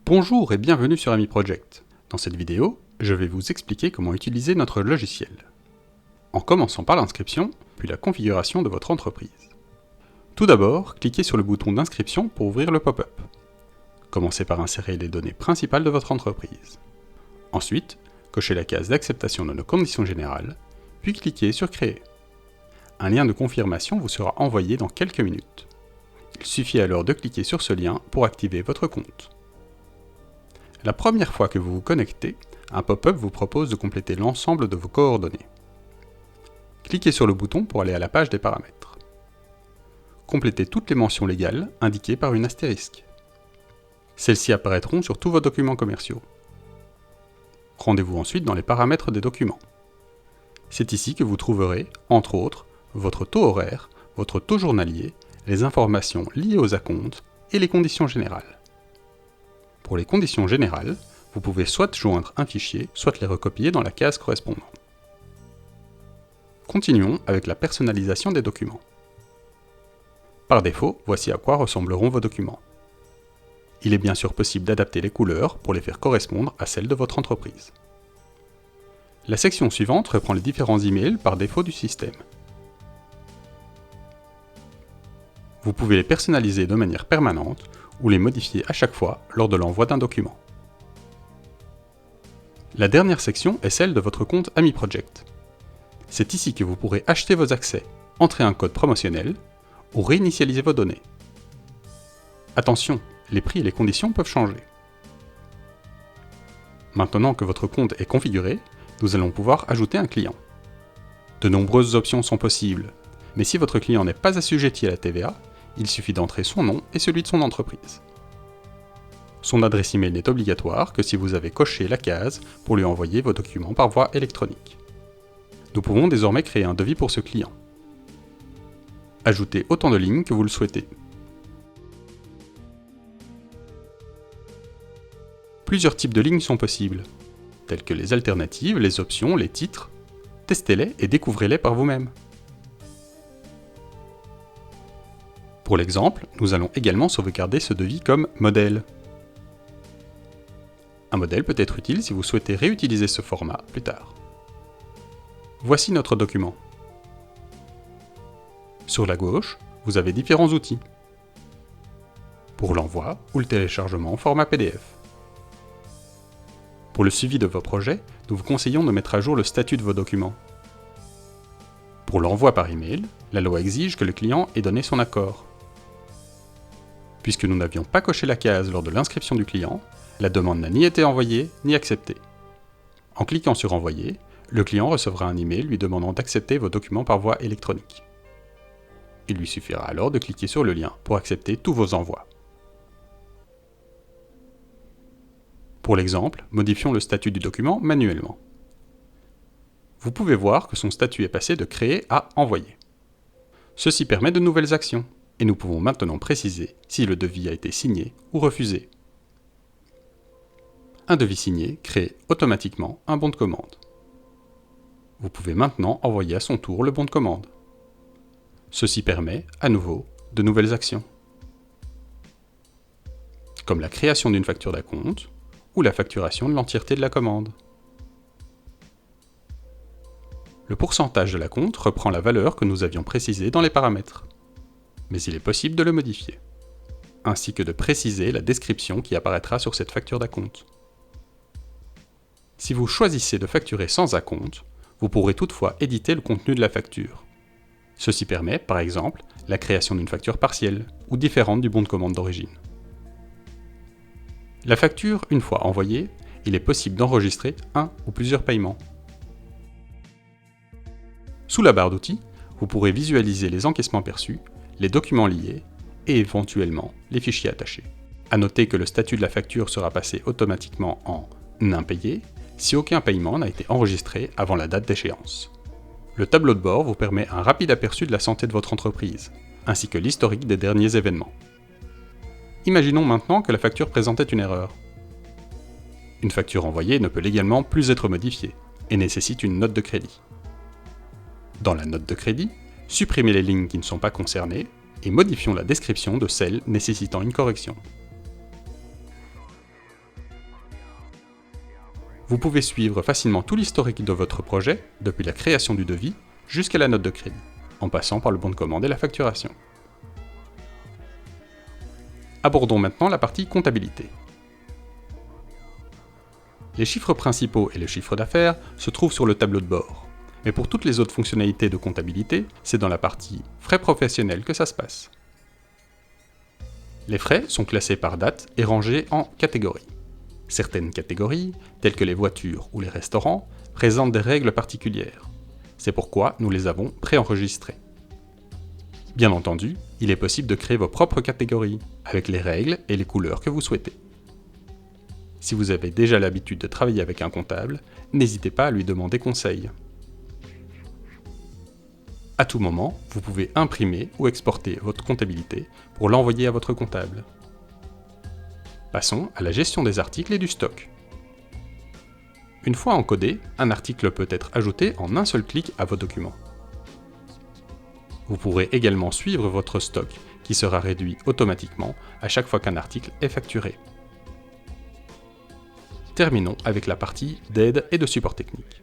Bonjour et bienvenue sur Ami Project. Dans cette vidéo, je vais vous expliquer comment utiliser notre logiciel. En commençant par l'inscription, puis la configuration de votre entreprise. Tout d'abord, cliquez sur le bouton d'inscription pour ouvrir le pop-up. Commencez par insérer les données principales de votre entreprise. Ensuite, cochez la case d'acceptation de nos conditions générales, puis cliquez sur Créer. Un lien de confirmation vous sera envoyé dans quelques minutes. Il suffit alors de cliquer sur ce lien pour activer votre compte. La première fois que vous vous connectez, un pop-up vous propose de compléter l'ensemble de vos coordonnées. Cliquez sur le bouton pour aller à la page des paramètres. Complétez toutes les mentions légales indiquées par une astérisque. Celles-ci apparaîtront sur tous vos documents commerciaux. Rendez-vous ensuite dans les paramètres des documents. C'est ici que vous trouverez, entre autres, votre taux horaire, votre taux journalier, les informations liées aux acomptes et les conditions générales. Pour les conditions générales, vous pouvez soit joindre un fichier, soit les recopier dans la case correspondante. Continuons avec la personnalisation des documents. Par défaut, voici à quoi ressembleront vos documents. Il est bien sûr possible d'adapter les couleurs pour les faire correspondre à celles de votre entreprise. La section suivante reprend les différents emails par défaut du système. Vous pouvez les personnaliser de manière permanente ou les modifier à chaque fois lors de l'envoi d'un document. La dernière section est celle de votre compte Ami Project. C'est ici que vous pourrez acheter vos accès, entrer un code promotionnel ou réinitialiser vos données. Attention, les prix et les conditions peuvent changer. Maintenant que votre compte est configuré, nous allons pouvoir ajouter un client. De nombreuses options sont possibles, mais si votre client n'est pas assujetti à la TVA, il suffit d'entrer son nom et celui de son entreprise. Son adresse email n'est obligatoire que si vous avez coché la case pour lui envoyer vos documents par voie électronique. Nous pouvons désormais créer un devis pour ce client. Ajoutez autant de lignes que vous le souhaitez. Plusieurs types de lignes sont possibles, telles que les alternatives, les options, les titres. Testez-les et découvrez-les par vous-même. Pour l'exemple, nous allons également sauvegarder ce devis comme modèle. Un modèle peut être utile si vous souhaitez réutiliser ce format plus tard. Voici notre document. Sur la gauche, vous avez différents outils. Pour l'envoi ou le téléchargement en format PDF. Pour le suivi de vos projets, nous vous conseillons de mettre à jour le statut de vos documents. Pour l'envoi par email, la loi exige que le client ait donné son accord. Puisque nous n'avions pas coché la case lors de l'inscription du client, la demande n'a ni été envoyée ni acceptée. En cliquant sur Envoyer, le client recevra un email lui demandant d'accepter vos documents par voie électronique. Il lui suffira alors de cliquer sur le lien pour accepter tous vos envois. Pour l'exemple, modifions le statut du document manuellement. Vous pouvez voir que son statut est passé de Créer à Envoyer. Ceci permet de nouvelles actions, et nous pouvons maintenant préciser si le devis a été signé ou refusé. Un devis signé crée automatiquement un bon de commande. Vous pouvez maintenant envoyer à son tour le bon de commande. Ceci permet, à nouveau, de nouvelles actions, comme la création d'une facture d'acompte ou la facturation de l'entièreté de la commande. Le pourcentage de l'acompte reprend la valeur que nous avions précisée dans les paramètres, mais il est possible de le modifier, ainsi que de préciser la description qui apparaîtra sur cette facture d'acompte. Si vous choisissez de facturer sans acompte, vous pourrez toutefois éditer le contenu de la facture. Ceci permet, par exemple, la création d'une facture partielle ou différente du bon de commande d'origine. La facture, une fois envoyée, il est possible d'enregistrer un ou plusieurs paiements. Sous la barre d'outils, vous pourrez visualiser les encaissements perçus, les documents liés et éventuellement les fichiers attachés. À noter que le statut de la facture sera passé automatiquement en impayé si aucun paiement n'a été enregistré avant la date d'échéance. Le tableau de bord vous permet un rapide aperçu de la santé de votre entreprise, ainsi que l'historique des derniers événements. Imaginons maintenant que la facture présentait une erreur. Une facture envoyée ne peut légalement plus être modifiée et nécessite une note de crédit. Dans la note de crédit, supprimez les lignes qui ne sont pas concernées et modifions la description de celles nécessitant une correction. Vous pouvez suivre facilement tout l'historique de votre projet, depuis la création du devis jusqu'à la note de crédit, en passant par le bon de commande et la facturation. Abordons maintenant la partie comptabilité. Les chiffres principaux et le chiffre d'affaires se trouvent sur le tableau de bord. Mais pour toutes les autres fonctionnalités de comptabilité, c'est dans la partie frais professionnels que ça se passe. Les frais sont classés par date et rangés en catégories. Certaines catégories, telles que les voitures ou les restaurants, présentent des règles particulières. C'est pourquoi nous les avons préenregistrées. Bien entendu, il est possible de créer vos propres catégories, avec les règles et les couleurs que vous souhaitez. Si vous avez déjà l'habitude de travailler avec un comptable, n'hésitez pas à lui demander conseil. À tout moment, vous pouvez imprimer ou exporter votre comptabilité pour l'envoyer à votre comptable. Passons à la gestion des articles et du stock. Une fois encodé, un article peut être ajouté en un seul clic à vos documents. Vous pourrez également suivre votre stock, qui sera réduit automatiquement à chaque fois qu'un article est facturé. Terminons avec la partie d'aide et de support technique.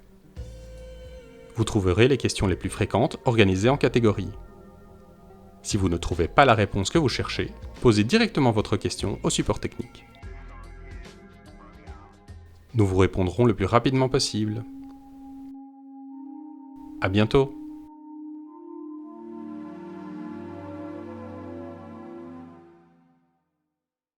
Vous trouverez les questions les plus fréquentes organisées en catégories. Si vous ne trouvez pas la réponse que vous cherchez, posez directement votre question au support technique. Nous vous répondrons le plus rapidement possible. À bientôt!